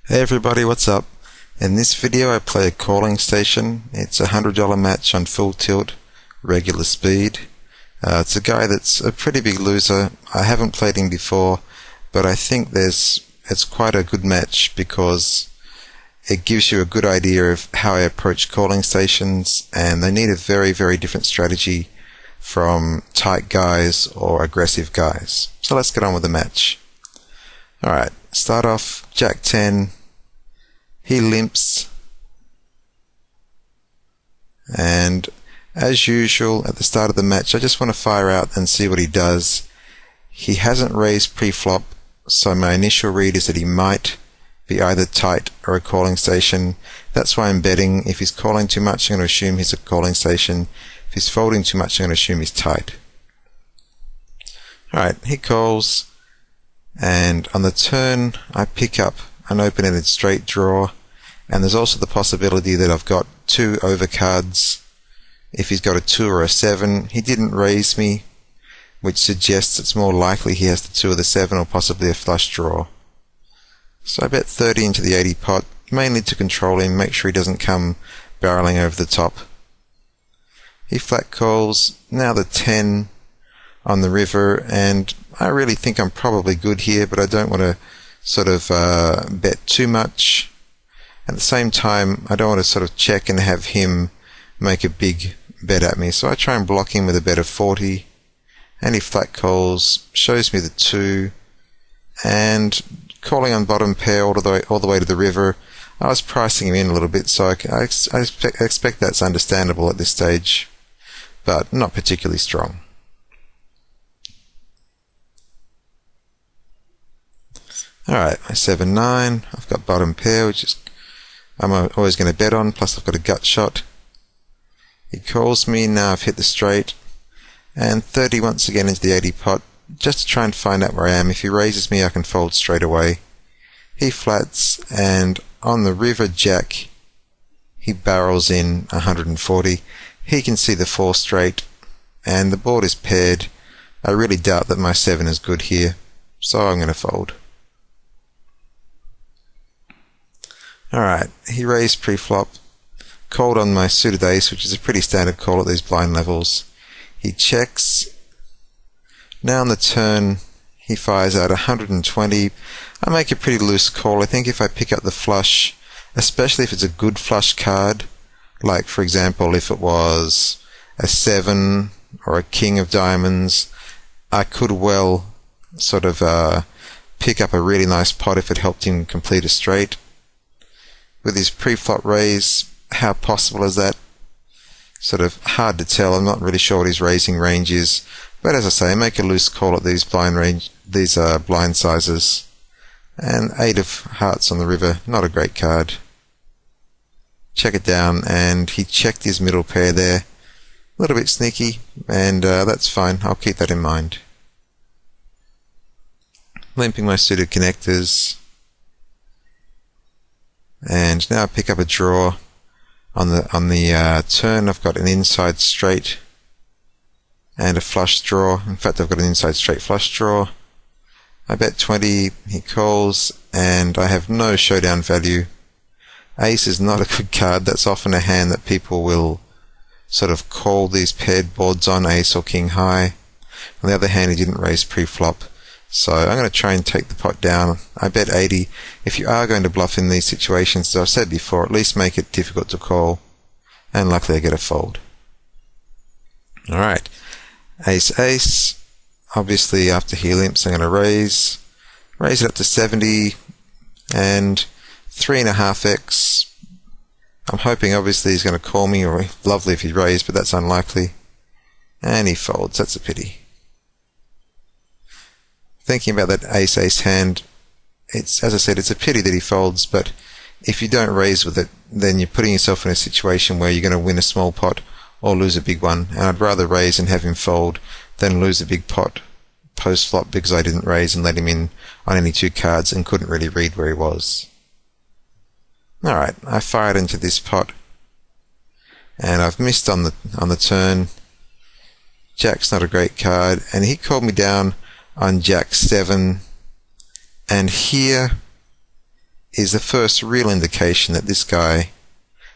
Hey everybody, what's up? In this video I play a calling station. It's a $100 match on full tilt, regular speed. It's a guy that's a pretty big loser. I haven't played him before, but I think it's quite a good match because it gives you a good idea of how I approach calling stations, and they need a very, very different strategy from tight guys or aggressive guys. So let's get on with the match. Alright, start off Jack 10. He limps, and as usual at the start of the match I just want to fire out and see what he does. He hasn't raised pre-flop, so my initial read is that he might be either tight or a calling station. That's why I'm betting. If he's calling too much, I'm going to assume he's a calling station. If he's folding too much, I'm going to assume he's tight. Alright, he calls, and on the turn I pick up an open-ended straight draw, and there's also the possibility that I've got two overcards. If he's got a 2 or a 7, he didn't raise me, which suggests it's more likely he has the 2 or the 7 or possibly a flush draw. So I bet 30 into the 80 pot, mainly to control him, make sure he doesn't come barreling over the top. He flat calls, now the 10 on the river, and I really think I'm probably good here, but I don't want to sort of bet too much. At the same time, I don't want to sort of check and have him make a big bet at me, so I try and block him with a bet of 40, and he flat calls, shows me the 2, and calling on bottom pair all the way to the river. I was pricing him in a little bit, so I expect that's understandable at this stage, but not particularly strong. Alright, my 7-9, I've got bottom pair, which is I'm always going to bet on, plus I've got a gut shot. He calls me, now I've hit the straight, and 30 once again into the 80 pot, just to try and find out where I am. If he raises me, I can fold straight away. He flats, and on the river jack, he barrels in 140. He can see the 4 straight, and the board is paired. I really doubt that my 7 is good here, so I'm going to fold. Alright, he raised pre-flop, called on my suited ace, which is a pretty standard call at these blind levels. He checks. Now on the turn, he fires out 120. I make a pretty loose call. I think if I pick up the flush, especially if it's a good flush card, like for example if it was a 7 or a king of diamonds, I could well sort of pick up a really nice pot if it helped him complete a straight. With his pre-flop raise, how possible is that? Sort of hard to tell. I'm not really sure what his raising range is, but as I say, I make a loose call at these blind sizes. And 8 of hearts on the river, not a great card. Check it down, and he checked his middle pair there. A little bit sneaky, and that's fine. I'll keep that in mind. Limping my suited connectors. And now I pick up a draw. On the turn I've got an inside straight and a flush draw. In fact, I've got an inside straight flush draw. I bet 20, he calls, and I have no showdown value. Ace is not a good card. That's often a hand that people will sort of call these paired boards on, ace or king high. On the other hand, he didn't raise pre-flop. So I'm going to try and take the pot down. I bet 80. If you are going to bluff in these situations, as I've said before, at least make it difficult to call. And luckily I get a fold. Alright. Ace. Obviously after he limps I'm going to raise it up to 70 and 3.5x. I'm hoping obviously he's going to call me, or lovely if he raised, but that's unlikely. And he folds. That's a pity. Thinking about that ace-ace hand, it's, as I said, it's a pity that he folds, but if you don't raise with it, then you're putting yourself in a situation where you're going to win a small pot or lose a big one, and I'd rather raise and have him fold than lose a big pot post-flop because I didn't raise and let him in on any 2 cards and couldn't really read where he was. Alright, I fired into this pot, and I've missed on the turn. Jack's not a great card, and he called me down on Jack 7, and here is the first real indication that this guy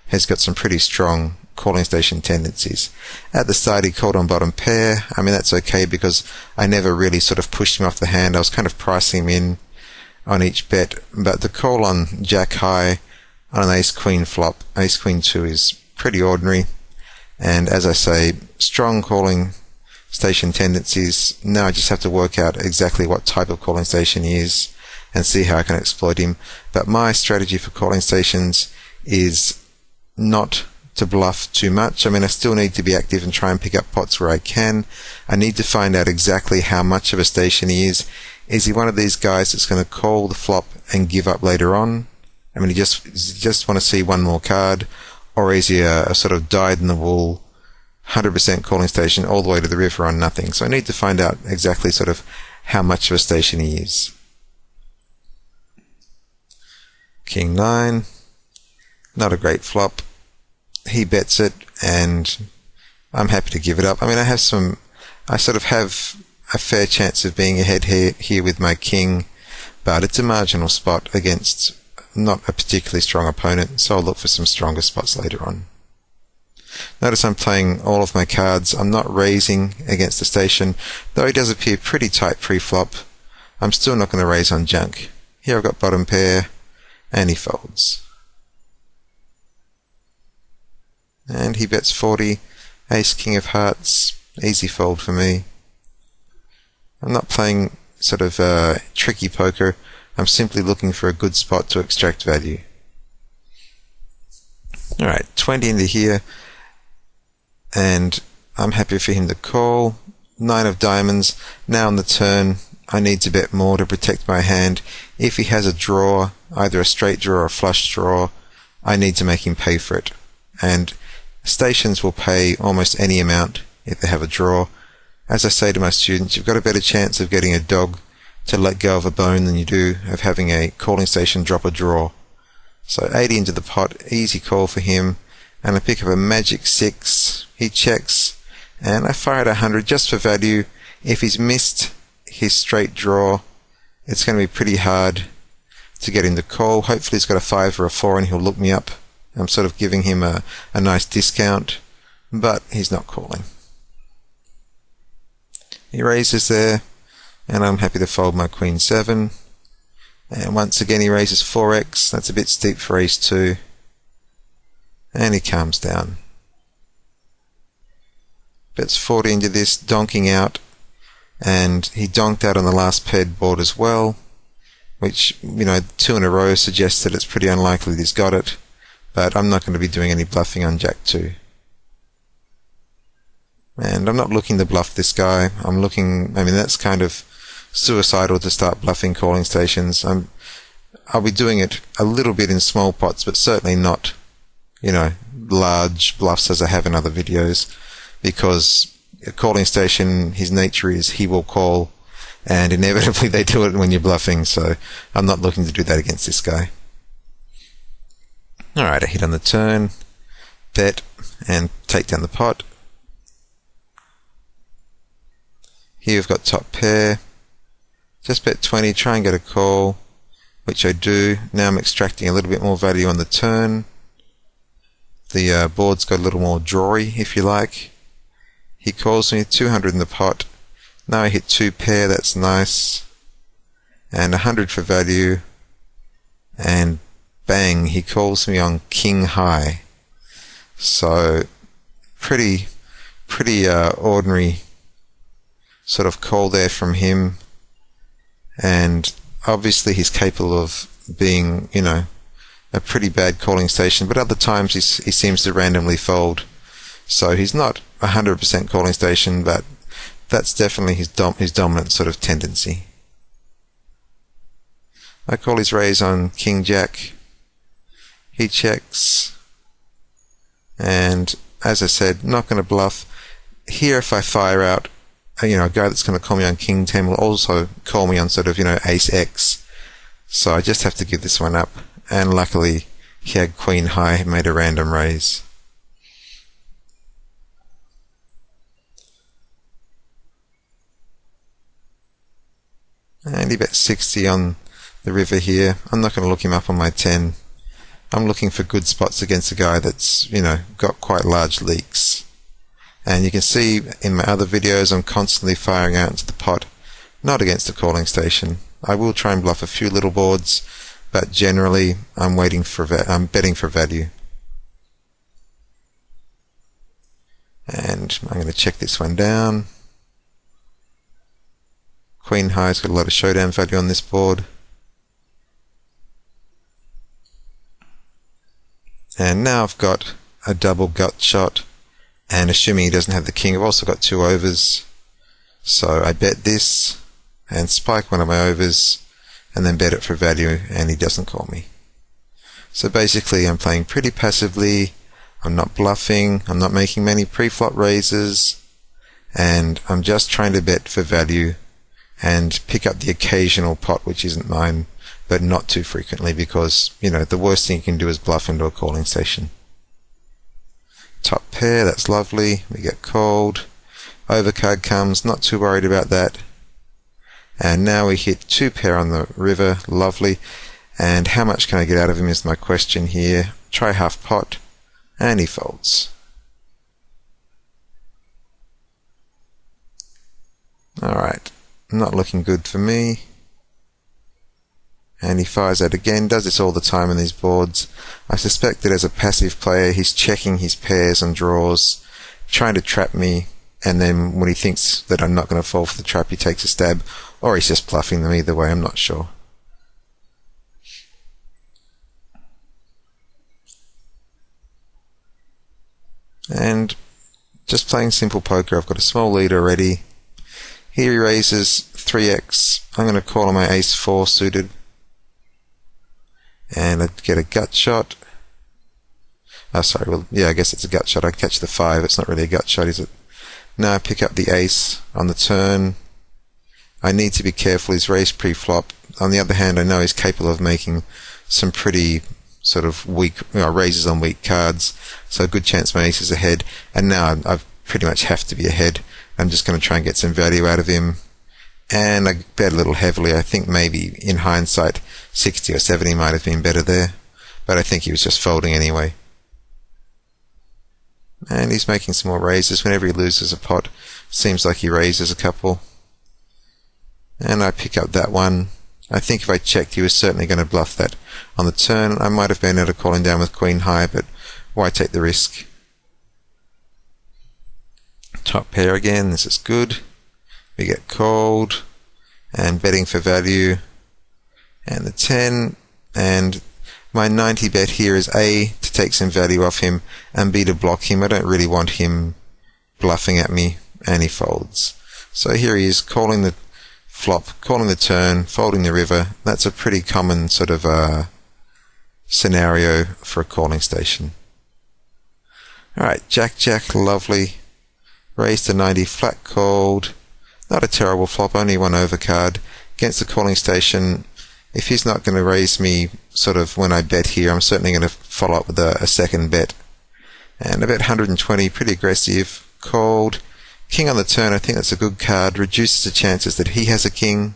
has got some pretty strong calling station tendencies. At the start he called on bottom pair. I mean, that's okay because I never really sort of pushed him off the hand. I was kind of pricing him in on each bet, but the call on jack high on an ace queen flop, ace queen 2, is pretty ordinary. And as I say, strong calling station tendencies. Now I just have to work out exactly what type of calling station he is and see how I can exploit him. But my strategy for calling stations is not to bluff too much. I mean, I still need to be active and try and pick up pots where I can. I need to find out exactly how much of a station he is. Is he one of these guys that's going to call the flop and give up later on? I mean, does he just want to see one more card? Or is he a sort of dyed-in-the-wool 100% calling station all the way to the river on nothing? So I need to find out exactly sort of how much of a station he is. King 9. Not a great flop. He bets it, and I'm happy to give it up. I mean, I sort of have a fair chance of being ahead here with my king, but it's a marginal spot against not a particularly strong opponent, so I'll look for some stronger spots later on. Notice I'm playing all of my cards. I'm not raising against the station, though he does appear pretty tight pre-flop. I'm still not going to raise on junk. Here I've got bottom pair, and he folds. And he bets 40, ace king of hearts, easy fold for me. I'm not playing sort of tricky poker. I'm simply looking for a good spot to extract value. Alright, 20 into here, and I'm happy for him to call. 9 of diamonds. Now on the turn, I need to bet more to protect my hand. If he has a draw, either a straight draw or a flush draw, I need to make him pay for it. And stations will pay almost any amount if they have a draw. As I say to my students, you've got a better chance of getting a dog to let go of a bone than you do of having a calling station drop a draw. So 80 into the pot, easy call for him, and I pick up a magic 6. He checks, and I fire at 100 just for value. If he's missed his straight draw, it's going to be pretty hard to get him to call. Hopefully he's got a 5 or a 4 and he'll look me up. I'm sort of giving him a nice discount, but he's not calling. He raises there, and I'm happy to fold my queen 7. And once again he raises 4x. That's a bit steep for ace 2. And he calms down. Bets 40 into this, donking out. And he donked out on the last paired board as well, which, 2 in a row suggests that it's pretty unlikely that he's got it. But I'm not going to be doing any bluffing on jack 2. And I'm not looking to bluff this guy. That's kind of suicidal to start bluffing calling stations. I'll be doing it a little bit in small pots, but certainly not, large bluffs as I have in other videos, because a calling station, his nature is he will call, and inevitably they do it when you're bluffing, so I'm not looking to do that against this guy. Alright, I hit on the turn, bet, and take down the pot. Here we've got top pair. Just bet 20, try and get a call, which I do. Now I'm extracting a little bit more value on the turn. The board's got a little more drawy, if you like. He calls me 200 in the pot. Now I hit 2 pair, that's nice. And 100 for value. And bang, he calls me on king high. So pretty ordinary sort of call there from him, and obviously he's capable of being, a pretty bad calling station, but other times he seems to randomly fold. So he's not 100% calling station, but that's definitely his dominant sort of tendency. I call his raise on king jack. He checks, and as I said, not going to bluff. Here if I fire out, a guy that's going to call me on king 10 will also call me on sort of, ace x. So I just have to give this one up. And luckily, he had queen high, made a random raise. And he bet 60 on the river here. I'm not going to look him up on my 10. I'm looking for good spots against a guy that's, got quite large leaks. And you can see in my other videos I'm constantly firing out into the pot, not against the calling station. I will try and bluff a few little boards, but generally I'm betting for value. And I'm going to check this one down. Queen high's got a lot of showdown value on this board. And now I've got a double gut shot, and assuming he doesn't have the king, I've also got 2 overs. So I bet this and spike one of my overs and then bet it for value, and he doesn't call me. So basically I'm playing pretty passively. I'm not bluffing, I'm not making many pre-flop raises, and I'm just trying to bet for value and pick up the occasional pot which isn't mine, but not too frequently, because the worst thing you can do is bluff into a calling station. Top pair, that's lovely. We get called. Overcard comes, not too worried about that. And now we hit 2 pair on the river, lovely. And how much can I get out of him is my question here. Try half pot, and he folds. Alright, not looking good for me. And he fires out again, does this all the time on these boards. I suspect that as a passive player he's checking his pairs and draws, trying to trap me, and then when he thinks that I'm not going to fall for the trap he takes a stab, or he's just bluffing them. Either way, I'm not sure. And just playing simple poker, I've got a small lead already. Here he raises 3x. I'm going to call on my ace-4 suited. And I get a gut shot. Oh, sorry, I guess it's a gut shot. I catch the 5. It's not really a gut shot, is it? Now I pick up the ace on the turn. I need to be careful. He's raised pre-flop. On the other hand, I know he's capable of making some pretty sort of weak raises on weak cards. So a good chance my ace is ahead. And now I pretty much have to be ahead. I'm just going to try and get some value out of him. And I bet a little heavily. I think maybe in hindsight 60 or 70 might have been better there, but I think he was just folding anyway. And he's making some more raises. Whenever he loses a pot, seems like he raises a couple. And I pick up that one. I think if I checked, he was certainly going to bluff that on the turn. I might have been able to call him down with queen high, but why take the risk? Top pair again. This is good. We get called, and betting for value, and the 10, and my 90 bet here is A, to take some value off him, and B, to block him. I don't really want him bluffing at me, and he folds. So here he is, calling the flop, calling the turn, folding the river. That's a pretty common sort of scenario for a calling station. Alright, Jack, lovely. Raise to 90, flat called. Not a terrible flop, only 1 overcard. Against the calling station, if he's not going to raise me sort of when I bet here, I'm certainly going to follow up with a second bet. And I bet 120, pretty aggressive. Called. King on the turn, I think that's a good card. Reduces the chances that he has a king.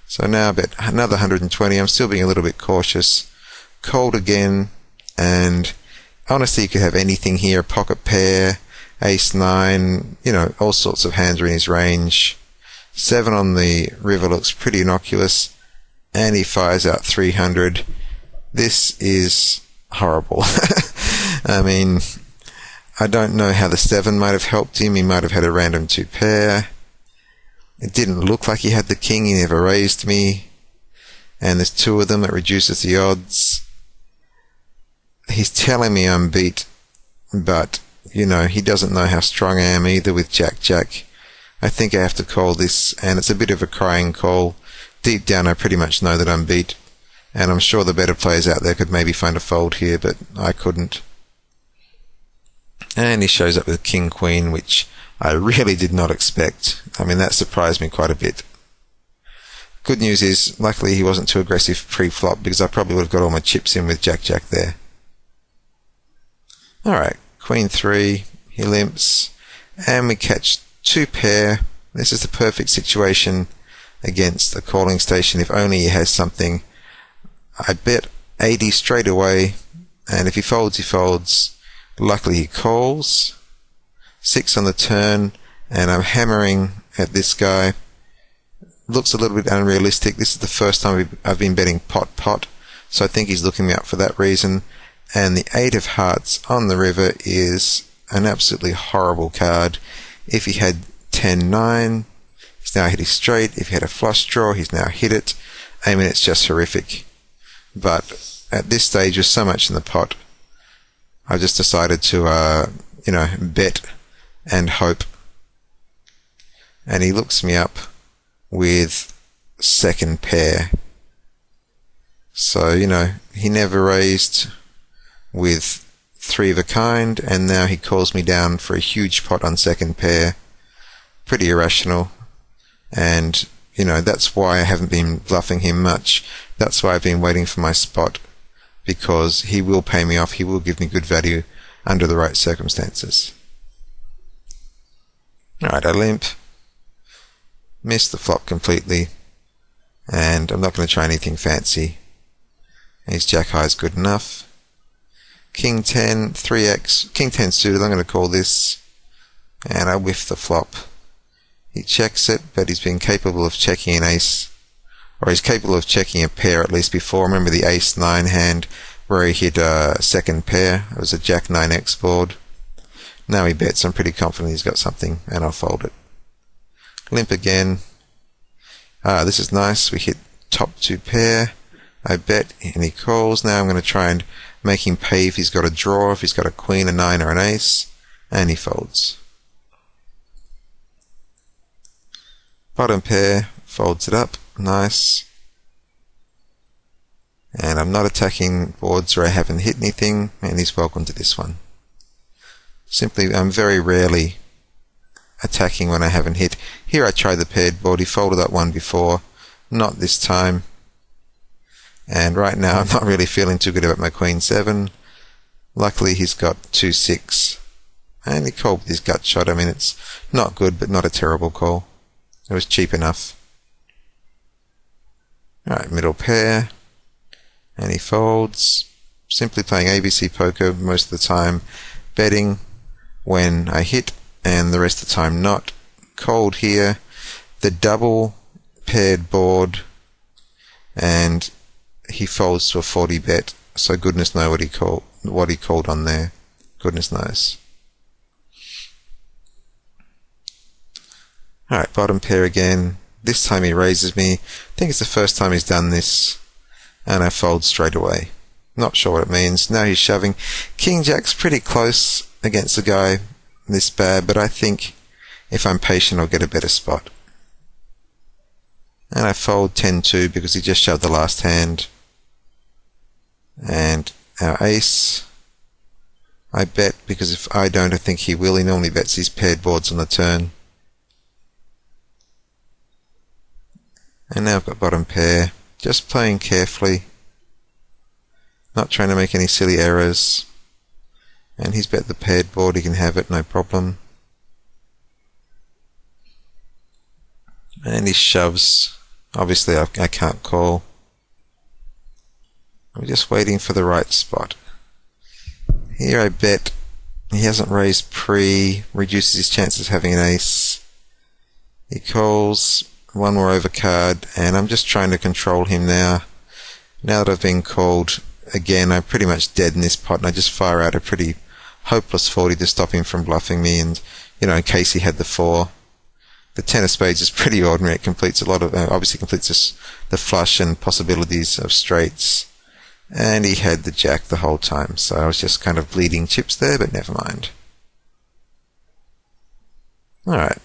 So now I bet another 120. I'm still being a little bit cautious. Called again. And honestly, you could have anything here. Pocket pair. Ace-9, all sorts of hands are in his range. 7 on the river looks pretty innocuous, and he fires out 300. This is horrible. I mean, I don't know how the 7 might have helped him. He might have had a random 2 pair. It didn't look like he had the king. He never raised me. And there's 2 of them. It reduces the odds. He's telling me I'm beat, but he doesn't know how strong I am either with Jack. I think I have to call this, and it's a bit of a crying call. Deep down, I pretty much know that I'm beat, and I'm sure the better players out there could maybe find a fold here, but I couldn't. And he shows up with King Queen, which I really did not expect. I mean, that surprised me quite a bit. Good news is, luckily he wasn't too aggressive pre-flop, because I probably would have got all my chips in with Jack there. Alright. Queen 3, he limps, and we catch 2 pair. This is the perfect situation against a calling station. If only he has something. I bet 80 straight away, and if he folds, he folds. Luckily he calls. 6 on the turn, and I'm hammering at this guy. Looks a little bit unrealistic. This is the first time I've been betting pot, so I think he's looking me up for that reason. And the 8 of hearts on the river is an absolutely horrible card. If he had 10-9, he's now hit his straight. If he had a flush draw, he's now hit it. I mean, it's just horrific. But at this stage, with so much in the pot, I just decided to, bet and hope. And he looks me up with second pair. So, he never raised with 3 of a kind, and now he calls me down for a huge pot on second pair. Pretty irrational. And, that's why I haven't been bluffing him much. That's why I've been waiting for my spot, because he will pay me off. He will give me good value under the right circumstances. Alright, I limp. Missed the flop completely. And I'm not going to try anything fancy. His jack high is good enough. King 10, 3x, King 10 suited, I'm going to call this. And I whiff the flop. He checks it, but he's been capable of checking an ace. Or he's capable of checking a pair at least before. Remember the ace 9 hand where he hit a second pair? It was a jack 9x board. Now he bets. I'm pretty confident he's got something, and I'll fold it. Limp again. This is nice. We hit top 2 pair. I bet, and he calls. Now I'm going to try and make him pay if he's got a draw, if he's got a queen, a 9, or an ace. And he folds. Bottom pair. Folds it up. Nice. And I'm not attacking boards where I haven't hit anything, and he's welcome to this one. Simply, I'm very rarely attacking when I haven't hit. Here I tried the paired board. He folded that one before. Not this time. And right now I'm not really feeling too good about my queen 7. Luckily he's got 2-6. And he called with his gut shot. I mean, it's not good, but not a terrible call. It was cheap enough. Alright, middle pair. And he folds. Simply playing ABC poker most of the time. Betting when I hit, and the rest of the time not. Cold here. The double paired board, and he folds to a 40 bet. So goodness knows what he called on there. Goodness knows. Alright, bottom pair again. This time he raises me. I think it's the first time he's done this, and I fold straight away. Not sure what it means. Now he's shoving. King Jack's pretty close against a guy this bad, but I think if I'm patient I'll get a better spot. And I fold 10-2 because he just shoved the last hand. And our ace, I bet, because if I don't, I think he will. He normally bets these paired boards on the turn. And now I've got bottom pair. Just playing carefully. Not trying to make any silly errors. And he's bet the paired board. He can have it, no problem. And he shoves. Obviously I can't call. I'm just waiting for the right spot. Here I bet he hasn't raised pre, reduces his chances of having an ace. He calls, one more overcard, and I'm just trying to control him now. Now that I've been called again, I'm pretty much dead in this pot, and I just fire out a pretty hopeless 40 to stop him from bluffing me, and, in case he had the 4. The 10 of spades is pretty ordinary. It completes a lot of, obviously completes the flush and possibilities of straights. And he had the jack the whole time, so I was just kind of bleeding chips there, but never mind. Alright,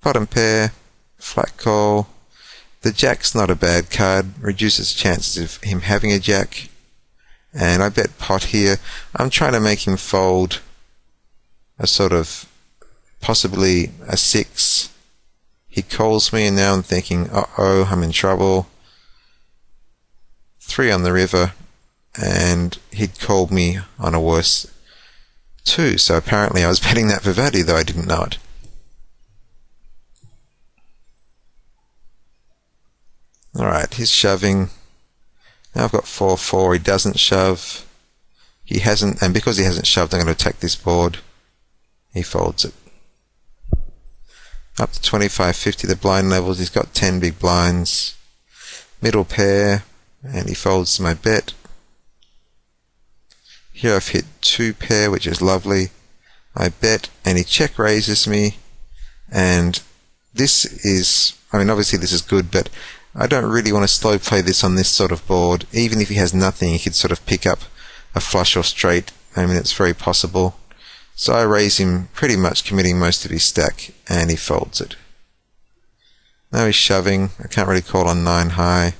bottom pair, flat call. The jack's not a bad card, reduces chances of him having a jack. And I bet pot here. I'm trying to make him fold a sort of, possibly a 6. He calls me, and now I'm thinking, uh-oh, I'm in trouble. 3 on the river. And he'd called me on a worse 2, so apparently I was betting that for value, though I didn't know it. Alright, he's shoving. Now I've got 4-4. He doesn't shove. He hasn't, and because he hasn't shoved, I'm going to attack this board. He folds it. Up to 25-50 the blind levels. He's got 10 big blinds. Middle pair, and he folds my bet. Here I've hit 2 pair, which is lovely. I bet, and he check raises me. And this is, I mean, obviously this is good, but I don't really want to slow play this on this sort of board. Even if he has nothing, he could sort of pick up a flush or straight. I mean, it's very possible. So I raise him, pretty much committing most of his stack, and he folds it. Now he's shoving. I can't really call on 9 high.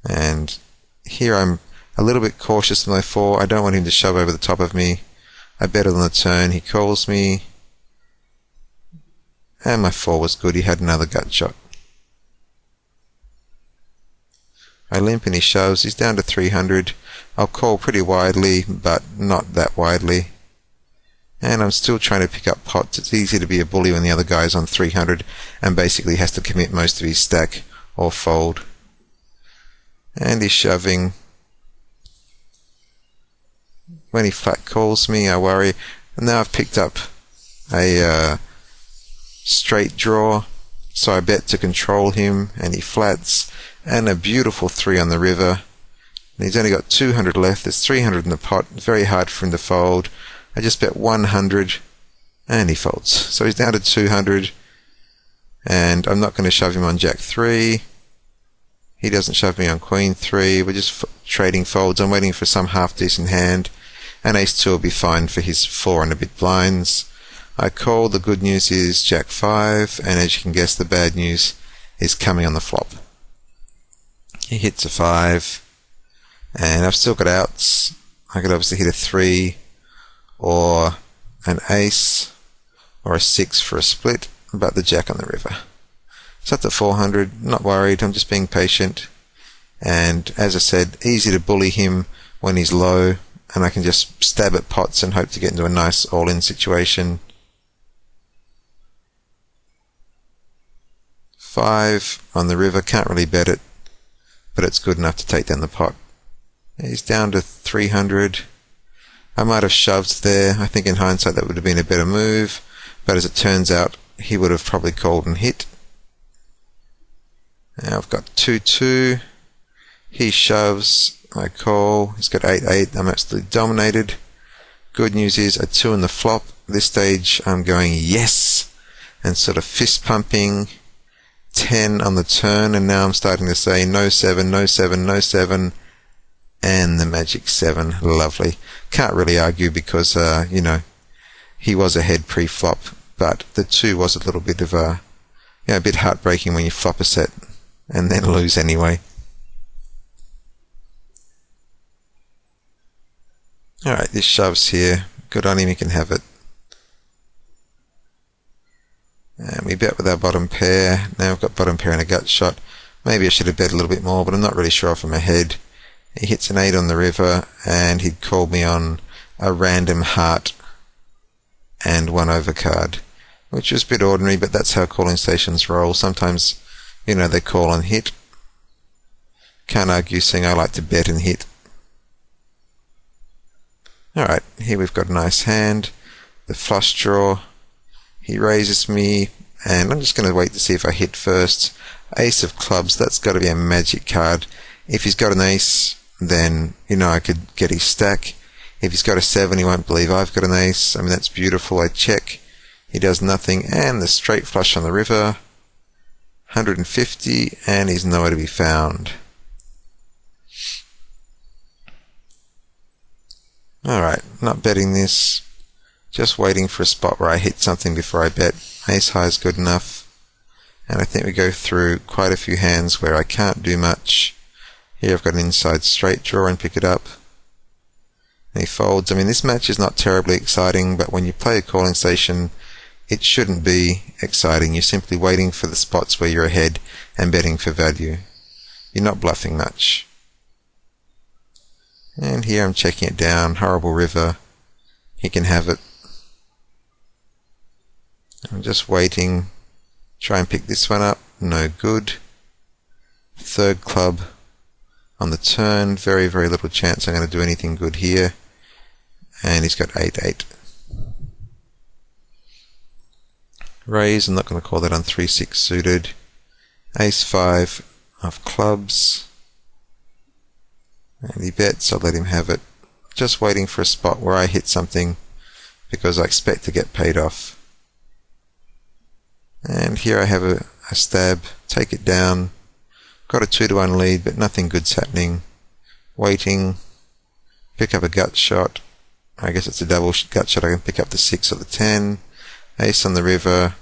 And here I'm a little bit cautious with my 4. I don't want him to shove over the top of me. I bet on the turn. He calls me. And my 4 was good. He had another gut shot. I limp and he shoves. He's down to 300. I'll call pretty widely, but not that widely. And I'm still trying to pick up pots. It's easy to be a bully when the other guy's on 300 and basically has to commit most of his stack or fold. And he's shoving. When he flat calls me, I worry. And now I've picked up a straight draw, so I bet to control him, and he flats, and a beautiful 3 on the river. And he's only got 200 left. There's 300 in the pot. Very hard for him to fold. I just bet 100, and he folds. So he's down to 200, and I'm not going to shove him on Jack 3. He doesn't shove me on Queen 3. We're just trading folds. I'm waiting for some half-decent hand, and Ace 2 will be fine for his 4 and a bit blinds. I call. The good news is Jack 5, and as you can guess, the bad news is coming on the flop. He hits a 5, and I've still got outs. I could obviously hit a 3, or an ace, or a 6 for a split, but the Jack on the river. So that's at 400, not worried, I'm just being patient. And as I said, easy to bully him when he's low, and I can just stab at pots and hope to get into a nice all-in situation. 5 on the river, can't really bet it, but it's good enough to take down the pot. He's down to 300. I might have shoved there. I think in hindsight that would have been a better move, but as it turns out, he would have probably called and hit. Now I've got 2-2. He shoves. I call. He's got 8-8. I'm absolutely dominated. Good news is a 2 in the flop. At this stage, I'm going yes, and sort of fist pumping. 10 on the turn, and now I'm starting to say no 7, no 7, no 7, and the magic 7. Lovely. Can't really argue because, he was ahead pre-flop, but the 2 was a little bit of a bit heartbreaking when you flop a set and then lose anyway. Alright, this shoves here. Good on him, he can have it. And we bet with our bottom pair. Now we've got bottom pair and a gut shot. Maybe I should have bet a little bit more, but I'm not really sure if I'm ahead. He hits an 8 on the river, and he'd called me on a random heart and 1 overcard, which was a bit ordinary, but that's how calling stations roll. Sometimes, they call and hit. Can't argue saying I like to bet and hit. Alright, here we've got a nice hand. The flush draw. He raises me, and I'm just going to wait to see if I hit first. Ace of clubs, that's got to be a magic card. If he's got an ace, then, I could get his stack. If he's got a 7, he won't believe I've got an ace. I mean, that's beautiful. I check. He does nothing, and the straight flush on the river. 150, and he's nowhere to be found. Alright, not betting this. Just waiting for a spot where I hit something before I bet. Ace high is good enough. And I think we go through quite a few hands where I can't do much. Here I've got an inside straight draw and pick it up. And he folds. I mean, this match is not terribly exciting, but when you play a calling station, it shouldn't be exciting. You're simply waiting for the spots where you're ahead and betting for value. You're not bluffing much. And here I'm checking it down. Horrible river. He can have it. I'm just waiting. Try and pick this one up. no good. Third club on the turn, very little chance I'm going to do anything good here. And he's got 8-8. Raise, I'm not going to call that on 3-6 suited. Ace-5 of clubs. And he bets, I'll let him have it. Just waiting for a spot where I hit something because I expect to get paid off. And here I have a stab, take it down. Got a 2-1 lead, but nothing good's happening. Waiting, pick up a gut shot. I guess it's a double gut shot. I can pick up the 6 or the 10. Ace on the river,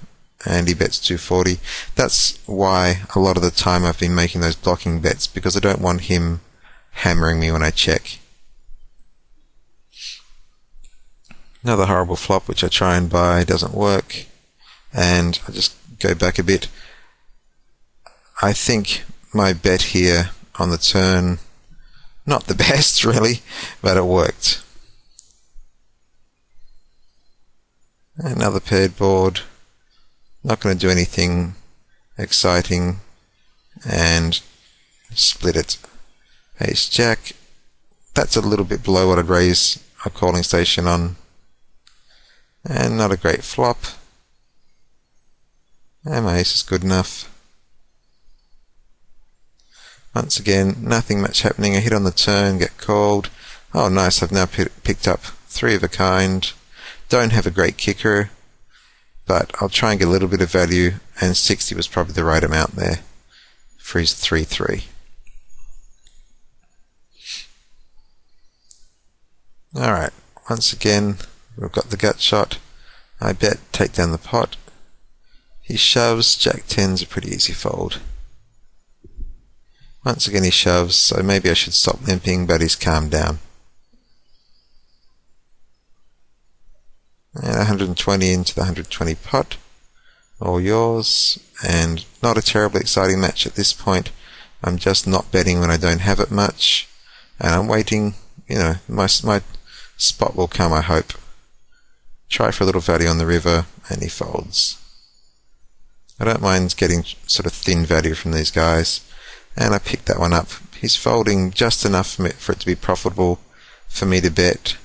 and he bets 240. That's why a lot of the time I've been making those blocking bets, because I don't want him hammering me when I check. Another horrible flop, which I try and buy, doesn't work. And I just go back a bit. I think my bet here on the turn, not the best really, but it worked. Another paired board, not going to do anything exciting, and split it. Ace Jack, that's a little bit below what I'd raise a calling station on, and not a great flop, and my ace is good enough. Once again, nothing much happening. I hit on the turn, get called. Oh nice, I've now picked up 3 of a kind. Don't have a great kicker, but I'll try and get a little bit of value, and 60 was probably the right amount there for his 3-3. Alright, once again, we've got the gut shot. I bet, take down the pot. He shoves, Jack 10's a pretty easy fold. Once again he shoves, so maybe I should stop limping, but he's calmed down. And 120 into the 120 pot, all yours, and not a terribly exciting match at this point. I'm just not betting when I don't have it much, and I'm waiting, my spot will come, I hope. Try for a little value on the river, and he folds. I don't mind getting sort of thin value from these guys, and I picked that one up. He's folding just enough for it to be profitable for me to bet.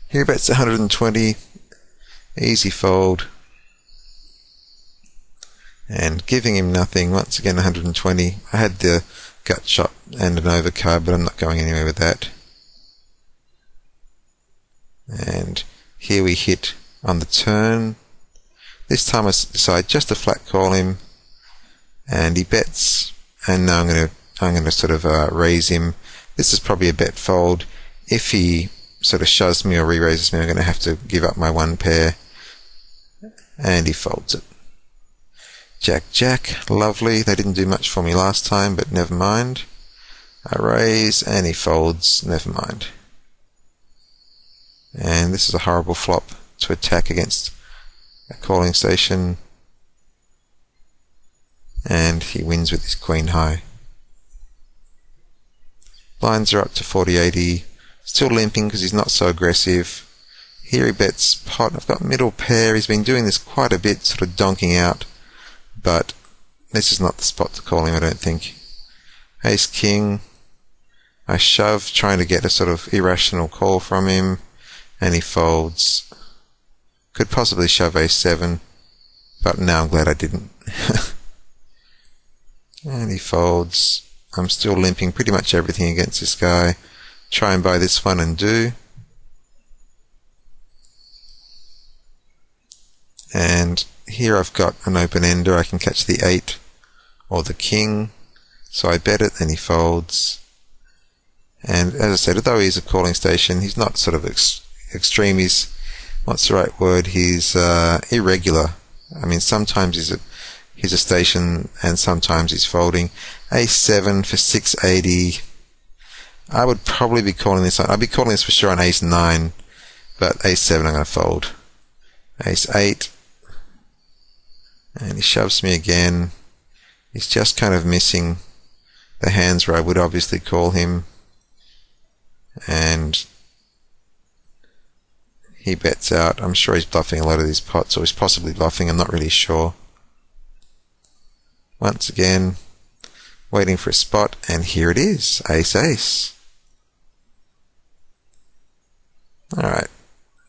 Here he bets 120. Easy fold, and giving him nothing. Once again 120. I had the gut shot and an overcard, but I'm not going anywhere with that. And here we hit on the turn. This time I decide just to flat call him, and he bets, and now I'm going to sort of raise him. This is probably a bet fold. If he sort of shoves me or re-raises me, I'm going to have to give up my one pair. And he folds it. Jack, Jack, lovely. They didn't do much for me last time, but never mind. I raise, and he folds, never mind. And this is a horrible flop to attack against a calling station. And he wins with his queen high. Blinds are up to 40-80. Still limping because he's not so aggressive. Here he bets pot. I've got middle pair. He's been doing this quite a bit, sort of donking out, but this is not the spot to call him, I don't think. Ace King. I shove, trying to get a sort of irrational call from him, and he folds. Could possibly shove Ace 7, but now I'm glad I didn't. And he folds. I'm still limping pretty much everything against this guy. Try and buy this one and do. And here I've got an open ender. I can catch the 8 or the king. So I bet it, then he folds. And as I said, although he's a calling station, he's not sort of extreme. He's, what's the right word? He's irregular. I mean, sometimes he's a station and sometimes he's folding. Ace 7 for 680. I would probably be calling this on, I'd be calling this for sure on Ace 9, but Ace 7 I'm going to fold. Ace 8. And he shoves me again. He's just kind of missing the hands where I would obviously call him. And he bets out. I'm sure he's bluffing a lot of these pots, or he's possibly bluffing, I'm not really sure. Once again, waiting for a spot, and here it is, ace, ace. Alright,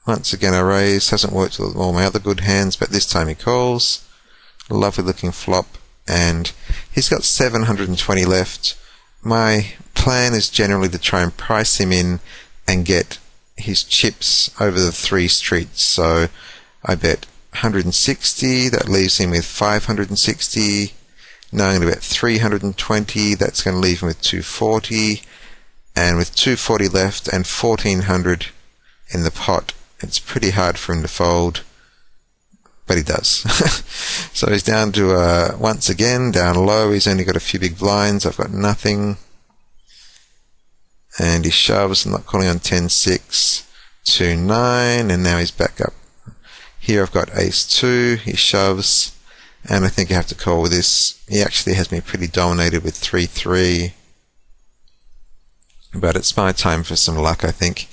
once again I raise, hasn't worked with all my other good hands, but this time he calls. Lovely looking flop, and he's got 720 left. My plan is generally to try and price him in and get his chips over the 3 streets. So I bet 160, that leaves him with 560. Now I'm going to bet 320, that's going to leave him with 240. And with 240 left and 1400 in the pot, it's pretty hard for him to fold, but he does. So he's down to, once again, down low. He's only got a few big blinds. I've got nothing. And he shoves. I'm not calling on 10-6, 2-9, and now he's back up. Here I've got ace-2. He shoves, and I think I have to call with this. He actually has me pretty dominated with 3-3. But it's my time for some luck, I think.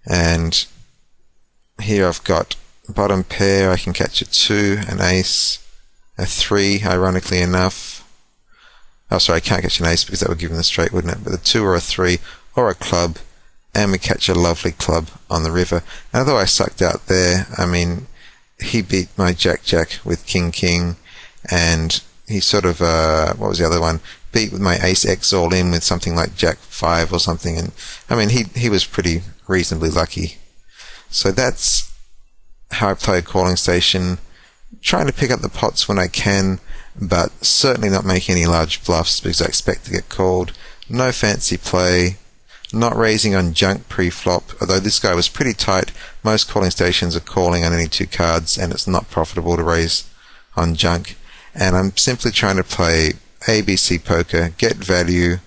And here I've got bottom pair. I can catch a 2, an ace, a 3, ironically enough. Oh, sorry, I can't catch an ace because that would give him the straight, wouldn't it? But a 2 or a 3 or a club, and we catch a lovely club on the river. And although I sucked out there, I mean, he beat my jack-jack with king-king, and he sort of, what was the other one? Beat with my ace-x all in with something like jack-5 or something. And I mean, he was pretty reasonably lucky. So that's how I play a calling station, trying to pick up the pots when I can, but certainly not make any large bluffs because I expect to get called. No fancy play, not raising on junk pre-flop, although this guy was pretty tight. Most calling stations are calling on any 2 cards, and it's not profitable to raise on junk. And I'm simply trying to play ABC poker, get value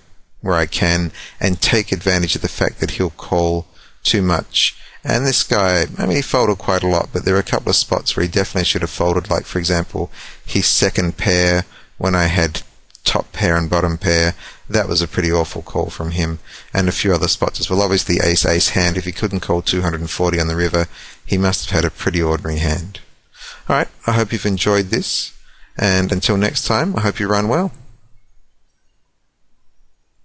where I can, and take advantage of the fact that he'll call too much. And this guy, I mean, he folded quite a lot, but there are a couple of spots where he definitely should have folded, like, for example, his second pair when I had top pair and bottom pair. That was a pretty awful call from him. And a few other spots as well. Obviously, ace-ace hand. If he couldn't call 240 on the river, he must have had a pretty ordinary hand. Alright, I hope you've enjoyed this. And until next time, I hope you run well.